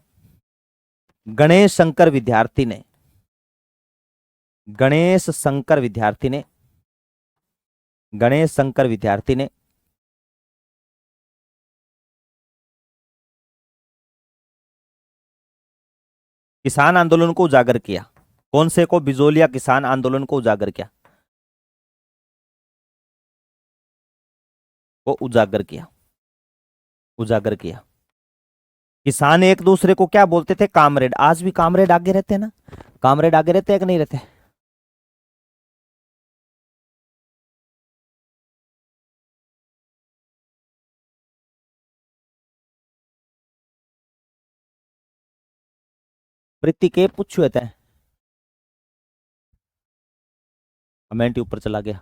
गणेश शंकर विद्यार्थी ने, गणेश शंकर विद्यार्थी ने, गणेश शंकर विद्यार्थी ने किसान आंदोलन को उजागर किया। कौन से को? बिजोलिया किसान आंदोलन को उजागर किया, को उजागर किया, उजागर किया। किसान एक दूसरे को क्या बोलते थे? कामरेड। आज भी कामरेड आगे रहते हैं ना, कामरेड आगे रहते हैं कि नहीं रहते? प्रीति के पूछे थे, कमेंट ऊपर चला गया।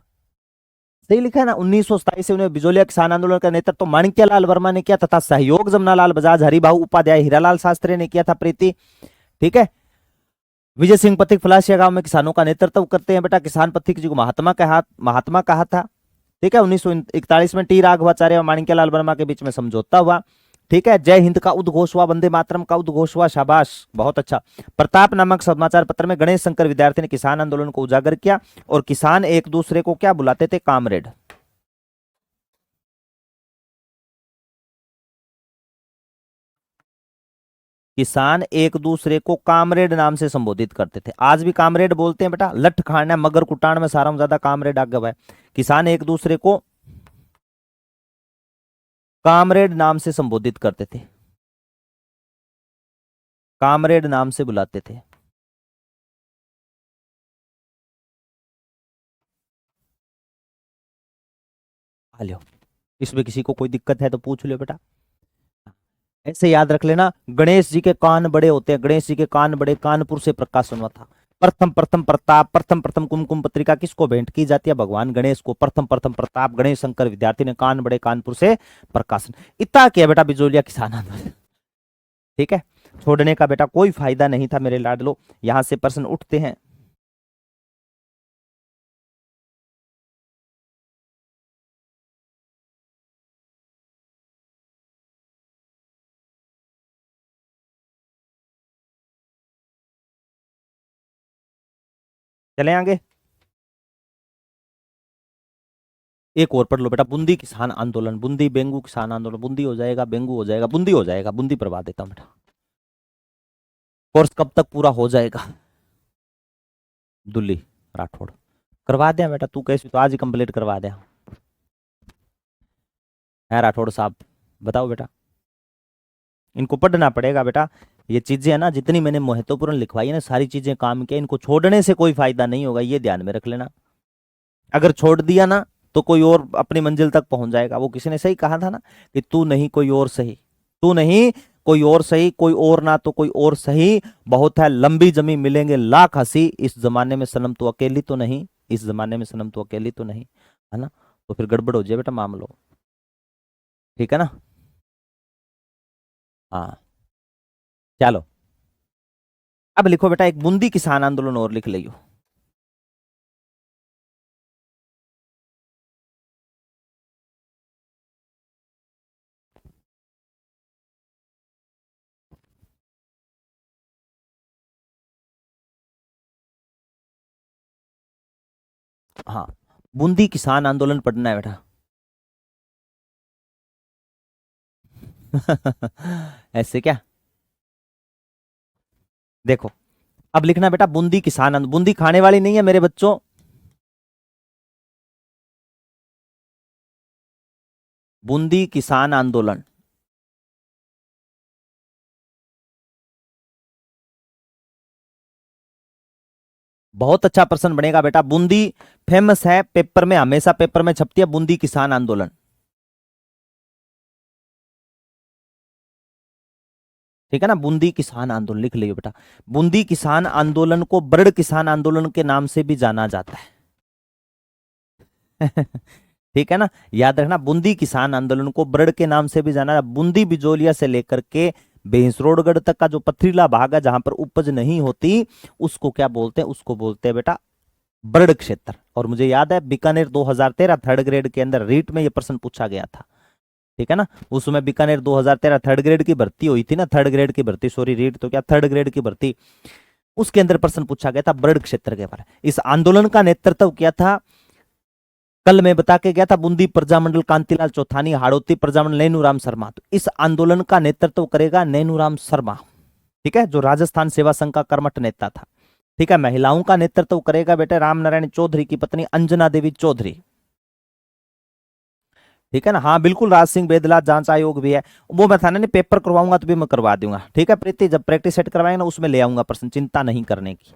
सही लिखा है ना। 1927 से उन्हें बिजोलिया किसान आंदोलन का नेतृत्व तो माणिक्यलाल वर्मा ने किया तथा सहयोग जमनालाल बजाज, हरिभाऊ उपाध्याय, हीरालाल शास्त्री ने किया था। प्रीति ठीक है। विजय सिंह पथिक फलासिया गांव में किसानों का नेतृत्व करते हैं बेटा। किसान पथिक जी को महात्मा कहा था। ठीक है, 1941 में टी राघवाचार्य और माणिक्यलाल वर्मा के बीच में समझौता हुआ। ठीक है, जय हिंद का उद्घोष हुआ, वंदे मातरम का उद्घोष हुआ, शाबाश, बहुत अच्छा। प्रताप नामक समाचार पत्र में गणेश शंकर विद्यार्थी ने किसान आंदोलन को उजागर किया और किसान एक दूसरे को क्या बुलाते थे? कामरेड। किसान एक दूसरे को कामरेड नाम से संबोधित करते थे। आज भी कामरेड बोलते हैं बेटा। लठ खाना मगर कुटाण में सारा ज्यादा कामरेड आगे है। किसान एक दूसरे को कामरेड नाम से संबोधित करते थे, कामरेड नाम से बुलाते थे। लो, इसमें किसी को कोई दिक्कत है तो पूछ लो बेटा। ऐसे याद रख लेना, गणेश जी के कान बड़े होते हैं, गणेश जी के कान बड़े। कानपुर से प्रकाशन हुआ था। प्रथम प्रथम प्रताप, प्रथम प्रथम कुमकुम पत्रिका किसको भेंट की जाती है? भगवान गणेश को। प्रथम प्रथम प्रताप गणेश शंकर विद्यार्थी ने कान बड़े, कानपुर से प्रकाशन। इतना किया बेटा बिजोलिया किसान आंदोलन। ठीक है, छोड़ने का बेटा कोई फायदा नहीं था मेरे लाडलो। यहां से प्रश्न उठते हैं। चले आगे, एक और पढ़ लो बेटा। बूंदी किसान आंदोलन, बूंदी बेंगू किसान आंदोलन। बूंदी हो जाएगा, बेंगू हो जाएगा, बूंदी हो जाएगा। बूंदी करवा देता हूं बेटा। कोर्स कब तक पूरा हो जाएगा? दुल्ली राठौड़ करवा दे बेटा। तू कैसे, तो आज ही कंप्लीट करवा दे। है राठौड़ साहब, बताओ बेटा। इनको पढ़ना पड़ेगा बेटा। ये चीजें है ना, जितनी मैंने महत्वपूर्ण लिखवाई है ना, सारी चीजें काम की। इनको छोड़ने से कोई फायदा नहीं होगा, ये ध्यान में रख लेना। अगर छोड़ दिया ना तो कोई और अपनी मंजिल तक पहुंच जाएगा। वो किसी ने सही कहा था ना कि तू नहीं कोई और सही, तू नहीं कोई और सही, कोई और ना तो कोई और सही। बहुत है लंबी जमी मिलेंगे लाख हंसी, इस जमाने में सनम तो अकेली तो नहीं, इस जमाने में सनम तो अकेली तो नहीं, है ना। तो फिर गड़बड़ हो जाए बेटा मामलो। ठीक है ना। हाँ, चलो अब लिखो बेटा, एक बूंदी किसान आंदोलन और लिख लियो। हाँ, बूंदी किसान आंदोलन पढ़ना है बेटा। ऐसे क्या? देखो, अब लिखना बेटा बूंदी किसान आंदोलन। बूंदी खाने वाली नहीं है मेरे बच्चों। बूंदी किसान आंदोलन। बहुत अच्छा प्रश्न बनेगा बेटा। बूंदी फेमस है, पेपर में हमेशा पेपर में छपती है बूंदी किसान आंदोलन। ठीक है ना, बूंदी किसान आंदोलन लिख लियो बेटा। बूंदी किसान आंदोलन को बर्ड किसान आंदोलन के नाम से भी जाना जाता है। ठीक है ना, याद रखना, बूंदी किसान आंदोलन को बर्ड के नाम से भी जाना। बूंदी बिजोलिया से लेकर के भैंसरोडगढ़ तक का जो पथरीला भाग है जहां पर उपज नहीं होती, उसको क्या बोलते हैं? उसको बोलते हैं बेटा बर्ड क्षेत्र। और मुझे याद है बीकानेर 2013 थर्ड ग्रेड के अंदर रीट में यह प्रश्न पूछा गया था। ठीक है ना, उस समय बीकानेर 2013 थर्ड ग्रेड की भर्ती हुई थी ना, थर्ड ग्रेड की भर्ती, सॉरी रीट तो क्या, थर्ड ग्रेड की भर्ती। उसके अंदर प्रश्न पूछा गया था बर्ड क्षेत्र के बारे में। इस आंदोलन का नेतृत्व किया था, कल मैं बता के गया था, बूंदी प्रजामंडल कांतिलाल चौथानी, हाड़ौती प्रजामंडल नैनूराम शर्मा। तो इस आंदोलन का नेतृत्व करेगा नैनूराम शर्मा। ठीक है, जो राजस्थान सेवा संघ का कर्मठ नेता था। ठीक है, महिलाओं का नेतृत्व करेगा बेटे राम नारायण चौधरी की पत्नी अंजना देवी चौधरी। ठीक है ना, हाँ बिल्कुल, राज सिंह बेदला जांच आयोग भी है। वो मैं थाने ने पेपर करवाऊंगा तो भी मैं करवा दूंगा। ठीक है प्रीति, जब प्रैक्टिस सेट करवाएंगे ना उसमें ले आऊंगा प्रश्न, चिंता नहीं करने की।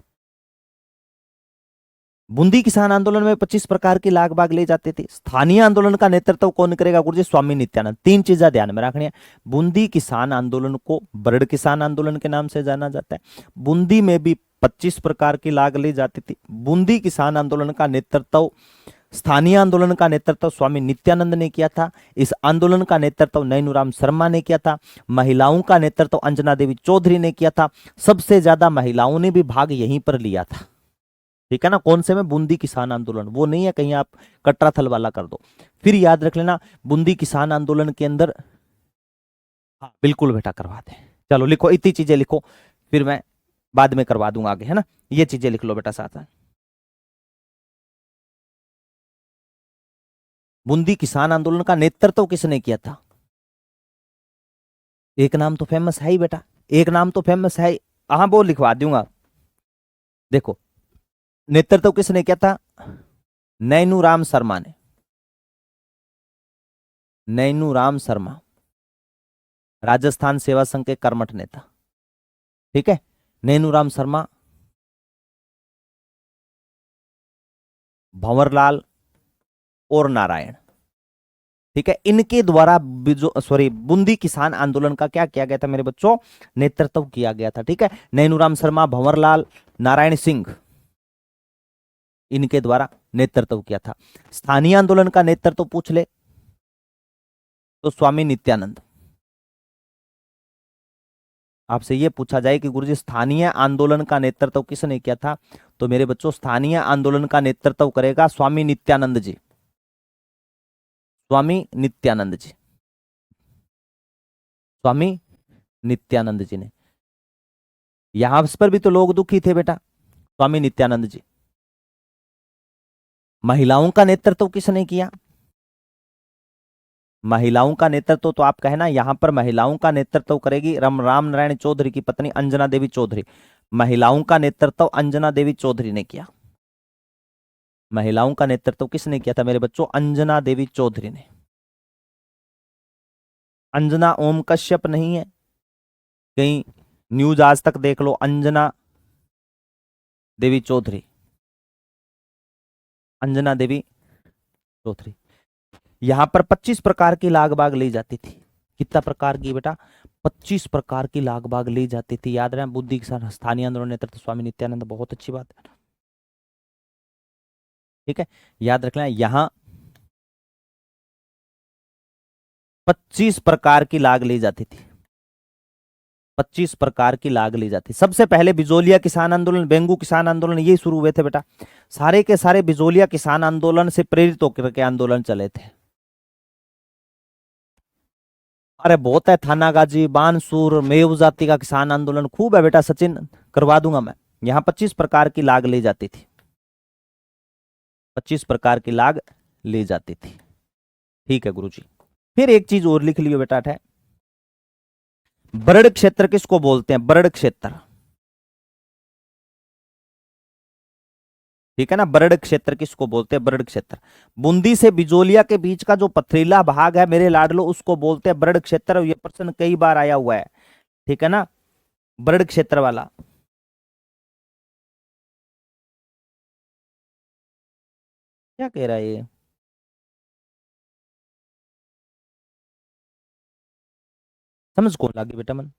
बूंदी किसान आंदोलन में 25 प्रकार की लाग बाग ले जाते थे। स्थानीय आंदोलन का नेतृत्व कौन करेगा? गुरुजी स्वामी नित्यानंद। तीन चीजें ध्यान में रखनी है। बूंदी किसान आंदोलन को बर्ड किसान आंदोलन के नाम से जाना जाता है। बूंदी में भी 25 प्रकार की लाग ली जाती थी। बूंदी किसान आंदोलन का नेतृत्व स्थानीय आंदोलन का नेतृत्व स्वामी नित्यानंद ने किया था। इस आंदोलन का नेतृत्व नैनूराम शर्मा ने किया था। महिलाओं का नेतृत्व अंजना देवी चौधरी ने किया था। सबसे ज्यादा महिलाओं ने भी भाग यहीं पर लिया था। ठीक है ना, कौन से में? बूंदी किसान आंदोलन, वो नहीं है कहीं आप कटरा थल वाला कर दो। फिर याद रख लेना बूंदी किसान आंदोलन के अंदर, हाँ बिल्कुल बेटा करवा दे। चलो लिखो, इतनी चीजें लिखो, फिर मैं बाद में करवा दूंगा आगे, है ना। ये चीजें लिख लो बेटा साथ साथ। बूंदी किसान आंदोलन का नेतृत्व किसने किया था? एक नाम तो फेमस है ही बेटा, एक नाम तो फेमस है ही। हाँ वो लिखवा दूंगा। देखो नेतृत्व किसने किया था? नैनूराम शर्मा ने। नैनूराम शर्मा राजस्थान सेवा संघ के कर्मठ नेता। ठीक है, नैनूराम शर्मा, भंवरलाल और नारायण। ठीक है, इनके द्वारा बूंदी किसान आंदोलन का क्या किया गया था मेरे बच्चों? नेतृत्व किया गया था। ठीक है, नैनूराम शर्मा, भंवरलाल, नारायण सिंह, इनके द्वारा नेतृत्व किया था। स्थानीय आंदोलन का नेतृत्व पूछ ले तो स्वामी नित्यानंद। आपसे यह पूछा जाए कि गुरुजी स्थानीय आंदोलन का नेतृत्व किसने किया था, तो मेरे बच्चों स्थानीय आंदोलन का नेतृत्व करेगा स्वामी नित्यानंद जी। स्वामी नित्यानंद जी, स्वामी नित्यानंद जी ने। यहां पर भी तो लोग दुखी थे बेटा, स्वामी नित्यानंद जी। महिलाओं का नेतृत्व किसने किया? महिलाओं का नेतृत्व तो आप कहना, यहां पर महिलाओं का नेतृत्व करेगी राम नारायण चौधरी की पत्नी अंजना देवी चौधरी। महिलाओं का नेतृत्व अंजना देवी चौधरी ने किया। महिलाओं का नेतृत्व किसने किया था मेरे बच्चों? अंजना देवी चौधरी ने। अंजना ओम कश्यप नहीं है, कहीं न्यूज आज तक देख लो, अंजना देवी चौधरी, अंजना देवी चौधरी। यहां पर 25 प्रकार की लाग बाग ली जाती थी। कितना प्रकार की बेटा? 25 प्रकार की लाग बाग ली जाती थी। याद रहे, बुद्धि किसान स्थानीय आंदोलन नेतृत्व स्वामी नित्यानंद, बहुत अच्छी बात है। ठीक है, याद रखना यहां 25 प्रकार की लाग ली जाती थी। 25 प्रकार की लाग ली जाती। सबसे पहले बिजोलिया किसान आंदोलन, बेंगू किसान आंदोलन, ये शुरू हुए थे बेटा। सारे के सारे बिजोलिया किसान आंदोलन से प्रेरित होकर के आंदोलन चले थे। अरे बहुत है, थानागाजी, बानसूर, मेव जाति का किसान आंदोलन खूब है बेटा सचिन, करवा दूंगा मैं। यहां 25 प्रकार की लाग ली जाती थी। 25 प्रकार की लाग ली जाती थी। ठीक है गुरुजी। फिर एक चीज और लिख लियो बेटा, है बरड़ क्षेत्र किसको बोलते हैं? बरड़ क्षेत्र। ठीक है ना, बरड़ क्षेत्र किसको बोलते हैं? बरड़ क्षेत्र। बूंदी से बिजोलिया के बीच का जो पथरीला भाग है मेरे लाडलो, उसको बोलते हैं बरड़ क्षेत्र। ये प्रश्न कई बार आया हुआ है। ठीक है ना, बरड़ क्षेत्र वाला। क्या कह रहा है ये? समझ कौन लागे बेटा मन?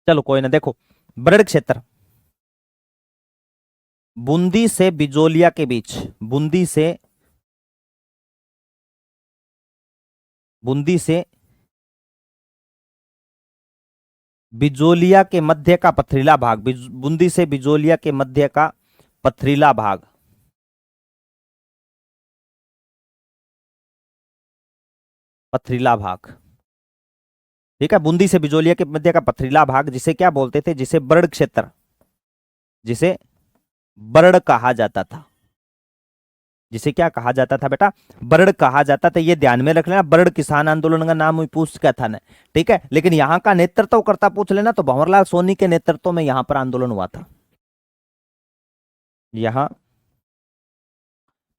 चलो कोई ना, देखो बरड़ क्षेत्र बूंदी से बिजोलिया के बीच, बूंदी से बिजोलिया के मध्य का पथरीला भाग, बूंदी से बिजोलिया के मध्य का पथरीला भाग, पथरीला भाग। ठीक है, बूंदी से बिजोलिया के मध्य का पथरीला भाग, जिसे क्या बोलते थे? जिसे बरड़ क्षेत्र, जिसे बरड़ कहा जाता था। जिसे क्या कहा जाता था बेटा? बरड़ कहा जाता था। ये ध्यान में रख लेना, बरड़ किसान आंदोलन का नाम पूछ क्या था ना। ठीक है, लेकिन यहां का नेतृत्व करता पूछ लेना तो भंवरलाल सोनी के नेतृत्व में यहां पर आंदोलन हुआ था। यहां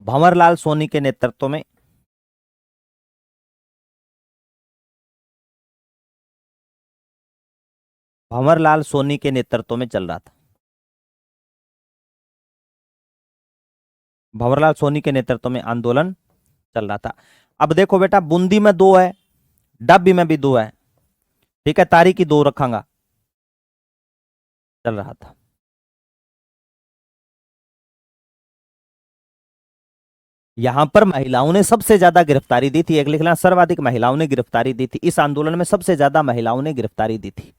भंवरलाल सोनी के नेतृत्व में भंवरलाल सोनी के नेतृत्व में चल रहा था। भंवरलाल सोनी के नेतृत्व में आंदोलन चल रहा था। अब देखो बेटा, बूंदी में 2 है, डब्बी में भी 2 है। ठीक है, तारीख की 2 रखांगा। चल रहा था। यहां पर महिलाओं ने सबसे ज्यादा गिरफ्तारी दी थी, एक लिखना सर्वाधिक महिलाओं ने गिरफ्तारी दी थी, इस आंदोलन में सबसे ज्यादा महिलाओं ने गिरफ्तारी दी थी।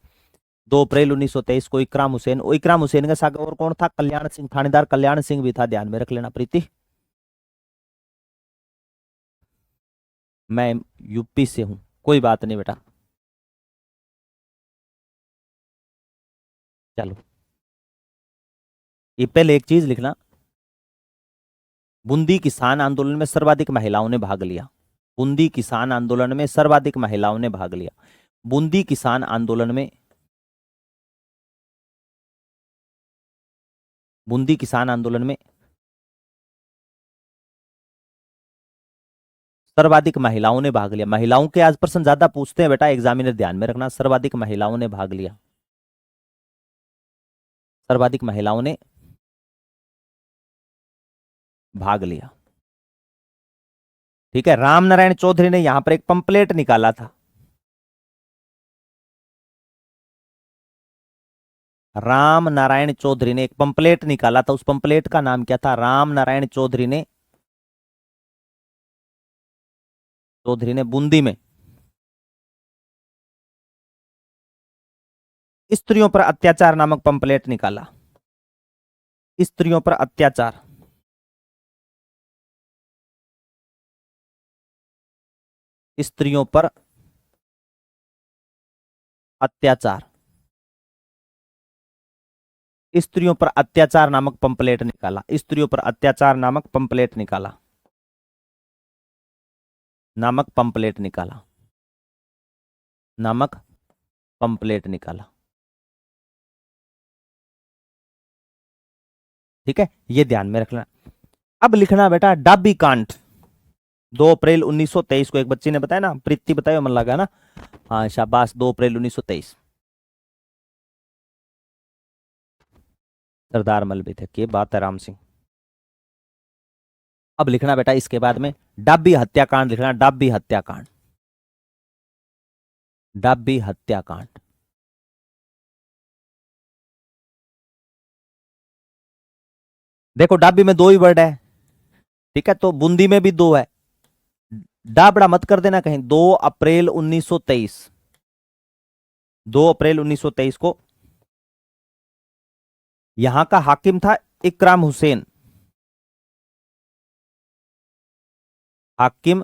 2 अप्रैल 1923 को इकराम हुसैन, इकराम हुसैन के साथ और कौन था? कल्याण सिंह, थानेदार कल्याण सिंह भी था, ध्यान में रख लेना प्रीति। मैं यूपी से हूं, कोई बात नहीं बेटा। चलो, ये पहले एक चीज लिखना, बूंदी किसान आंदोलन में सर्वाधिक महिलाओं ने भाग लिया। बूंदी किसान आंदोलन में सर्वाधिक महिलाओं ने भाग लिया। बूंदी किसान आंदोलन में, बूंदी किसान आंदोलन में सर्वाधिक महिलाओं ने भाग लिया। महिलाओं के आज प्रश्न ज्यादा पूछते हैं बेटा एग्जामिनर, ध्यान में रखना। सर्वाधिक महिलाओं ने भाग लिया, सर्वाधिक महिलाओं ने भाग लिया। ठीक है, राम नारायण चौधरी ने यहां पर एक पंपलेट निकाला था। राम नारायण चौधरी ने एक पंपलेट निकाला था, उस पंपलेट का नाम क्या था? राम नारायण चौधरी ने बूंदी में स्त्रियों पर अत्याचार नामक पंपलेट निकाला। स्त्रियों पर अत्याचार, स्त्रियों पर अत्याचार, स्त्रियों पर अत्याचार नामक पंपलेट निकाला। स्त्रियों पर अत्याचार नामक पंपलेट निकाला, नामक पंपलेट निकाला, नामक पंपलेट निकाला। ठीक है, ये ध्यान में रखना। अब लिखना बेटा डाबी कांड। 2 अप्रैल 1923 को एक बच्ची ने बताया ना, प्रीति बताया, मन लगा ना? हाँ शाबाश, 2 अप्रैल 1923। सरदार मलबे थे, की बात है राम सिंह। अब लिखना बेटा इसके बाद में डाबी हत्याकांड लिखना, डाबी हत्याकांड, डाबी हत्याकांड। देखो डाबी में दो ही वर्ड है, ठीक है, तो बूंदी में भी दो है। डाबड़ा मत कर देना कहीं। 2 अप्रैल 1923, 2 अप्रैल 1923 को यहां का हाकिम था इकराम हुसैन। हाकिम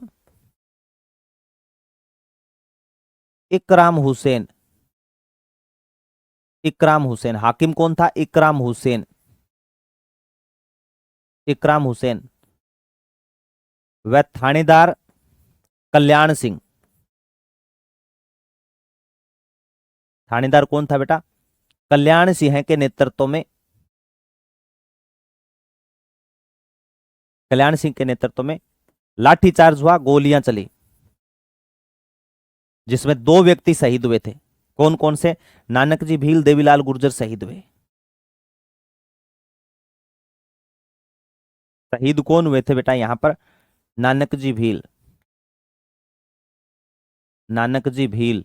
इकराम हुसैन, इकराम हुसैन, हाकिम कौन था? इकराम हुसैन, इकराम हुसैन। वह थानेदार कल्याण सिंह, थानेदार कौन था बेटा? कल्याण सिंह के नेतृत्व में, कल्याण सिंह के नेतृत्व में लाठीचार्ज हुआ, गोलियां चली, जिसमें 2 व्यक्ति शहीद हुए थे। कौन कौन से? नानक जी भील, देवीलाल गुर्जर शहीद हुए। शहीद कौन हुए थे बेटा यहां पर? नानक जी भील, नानक जी भील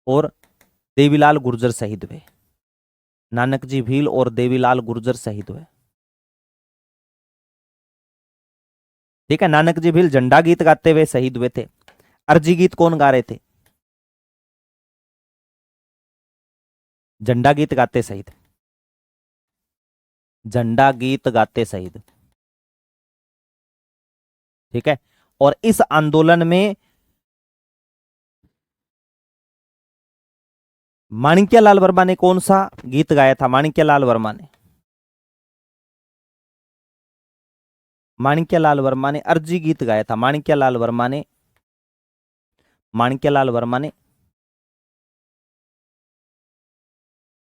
और देवीलाल गुर्जर शहीद हुए। नानक जी भील और देवीलाल गुर्जर शहीद हुए। ठीक है, नानक जी भील झंडा गीत गाते हुए शहीद हुए थे। अर्जी गीत कौन गा रहे थे? झंडा गीत गाते शहीद, झंडा गीत गाते शहीद। ठीक है, और इस आंदोलन में माणिक्यलाल वर्मा ने कौन सा गीत गाया था? माणिक्यलाल वर्मा ने, माणिक्यलाल वर्मा ने अर्जी गीत गाया था। माणिक्यलाल वर्मा ने, माणिक्यलाल वर्मा ने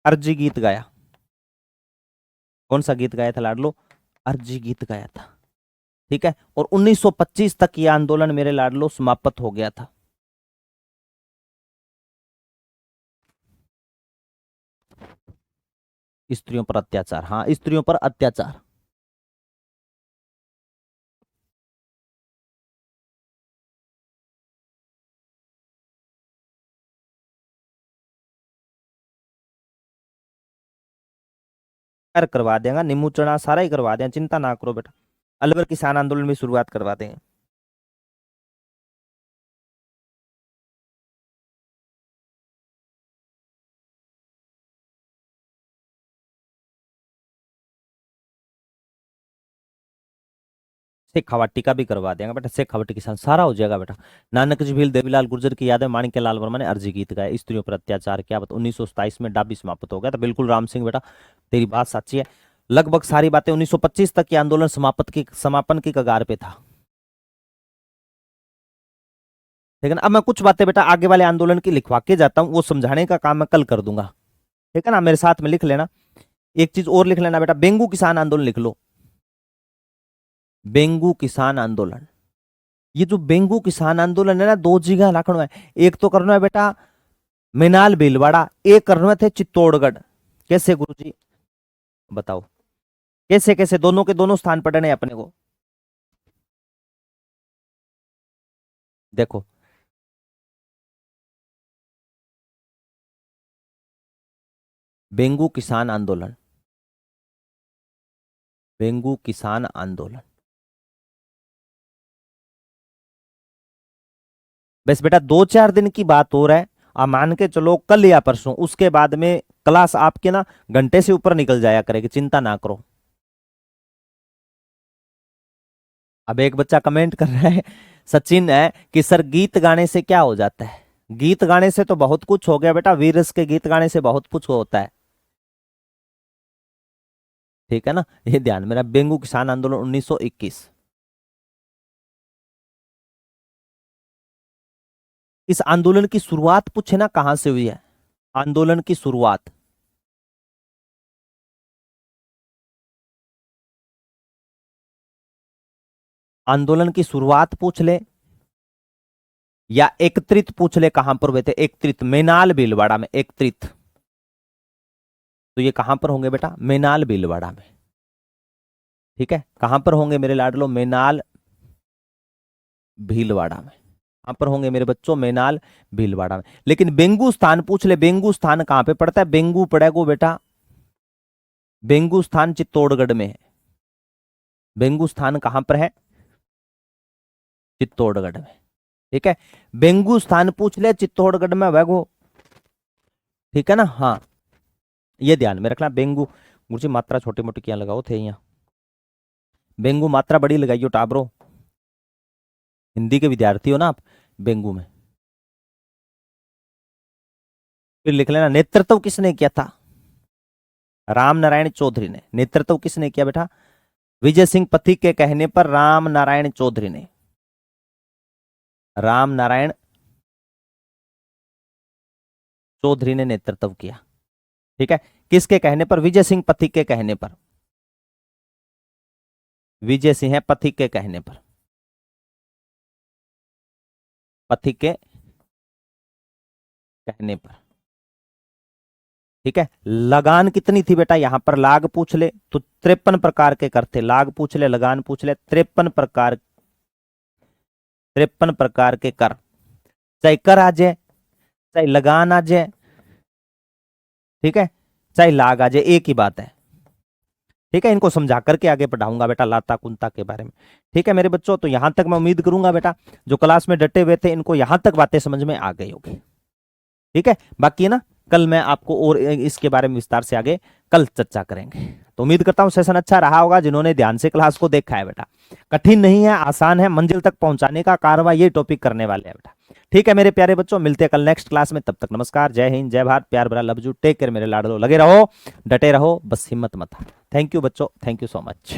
अर्जी गीत गाया। कौन सा गीत गाया था लाडलो? अर्जी गीत गाया था। ठीक है, और 1925 तक यह आंदोलन मेरे लाडलो समाप्त हो गया था। स्त्रियों पर अत्याचार, हाँ स्त्रियों पर अत्याचार। अरे करवा देगा, नींबू चना सारा ही करवा देंगे, चिंता ना करो बेटा। अलवर किसान आंदोलन में शुरुआत करवा देंगे। शेखावाटी का भी करवा देंगे बेटा, शेखावाटी किसान सारा हो जाएगा बेटा। नानक झील देवीलाल गुर्जर की यादें माणिक्य लाल वर्मा ने अर्जी गीत गाए, स्त्रियों पर अत्याचार क्या बता 1927 में डाबी समाप्त हो गया। तो बिल्कुल राम सिंह बेटा तेरी बात सच्ची है, लगभग सारी बातें 1925 तक ये आंदोलन समापन की कगार पे था। ठीक है ना। अब मैं कुछ बातें बेटा आगे वाले आंदोलन की लिखवा के जाता हूँ, वो समझाने का काम मैं कल कर दूंगा। ठीक है ना, मेरे साथ में लिख लेना। एक चीज और लिख लेना बेटा, बेंगू किसान आंदोलन लिख लो, बेंगू किसान आंदोलन। ये जो बेंगू किसान आंदोलन है ना, दो जगह रखना है। एक तो करना है बेटा मेनाल भीलवाड़ा, एक करना थे चित्तौड़गढ़। कैसे गुरुजी बताओ, कैसे कैसे दोनों के दोनों स्थान पढ़ने अपने को। देखो बेंगू किसान आंदोलन, बेंगू किसान आंदोलन। बस बेटा 2-4 दिन की बात हो रहा है, आप मान के चलो कल या परसों, उसके बाद में क्लास आपके ना घंटे से ऊपर निकल जाया करेगी, चिंता ना करो। अब एक बच्चा कमेंट कर रहा है सचिन है कि सर गीत गाने से क्या हो जाता है। गीत गाने से तो बहुत कुछ हो गया बेटा, वीरस के गीत गाने से बहुत कुछ होता है। ठीक है ना, ये ध्यान मेरा। बेंगू किसान आंदोलन 1921। इस आंदोलन की शुरुआत पूछे ना कहां से हुई है, आंदोलन की शुरुआत। आंदोलन की शुरुआत पूछ ले या एकत्रित पूछ ले, कहां पर हुए थे। एकत्रित मेनाल भीलवाड़ा में, एकत्रित तो ये कहां पर होंगे बेटा, मेनाल भीलवाड़ा में। ठीक है, कहां पर होंगे मेरे लाडलो, मेनाल भीलवाड़ा में। कहां पर होंगे मेरे बच्चों, मेनाल भीलवाड़ा में। लेकिन बेंगू स्थान पूछ ले, बेंगू स्थान कहां पे पड़ता है, बेंगू पड़ेगा बेटा, बेंगू स्थान चित्तौड़गढ़ में है। बेंगू स्थान कहां पर है, चित्तौड़गढ़ में। ठीक है, बेंगू स्थान पूछ ले चित्तौड़गढ़ में वैगो। ठीक है ना, हाँ ये ध्यान में रखना। बेंगू मुझे मात्रा छोटी मोटी क्या लगाओ थे यहाँ, बेंगू मात्रा बड़ी लगाइयो टाबरो, हिंदी के विद्यार्थी हो ना आप। बेंगू में फिर लिख लेना, नेतृत्व किसने किया था, राम नारायण चौधरी ने। नेतृत्व किसने किया बेटा, विजय सिंह पथिक के कहने पर राम नारायण चौधरी ने, राम नारायण चौधरी ने नेतृत्व किया। ठीक है, किसके कहने पर, विजय सिंह पथिक के कहने पर, विजय सिंह पथिक के कहने पर, पथिक के कहने पर। ठीक है, लगान कितनी थी बेटा, यहां पर लाग पूछ ले तो 53 प्रकार के कर थे, लाग पूछ ले लगान पूछ ले, 53 प्रकार, 53 प्रकार के कर, चाहे कर आ जाए चाहे लगान आ जाए, ठीक है, चाहे लाग आ जाए, एक ही बात है। ठीक है, इनको समझा करके आगे पढ़ाऊंगा बेटा लाता कुंता के बारे में। ठीक है मेरे बच्चों, तो यहां तक मैं उम्मीद करूंगा बेटा जो क्लास में डटे हुए थे इनको यहां तक बातें समझ में आ गई होगी। ठीक है, बाकी है ना कल मैं आपको और इसके बारे में विस्तार से आगे कल चर्चा करेंगे। तो उम्मीद करता हूं सेशन अच्छा रहा होगा, जिन्होंने ध्यान से क्लास को देखा है बेटा। कठिन नहीं है, आसान है, मंजिल तक पहुंचाने का कारवा ये टॉपिक करने वाले हैं बेटा। ठीक है मेरे प्यारे बच्चों, मिलते हैं कल नेक्स्ट क्लास में, तब तक नमस्कार, जय हिंद, जय भारत, प्यार भरा लव यू, टेक केयर मेरे लाडलो, लगे रहो, डटे रहो, बस हिम्मत मत। थैंक यू बच्चों, थैंक यू सो मच।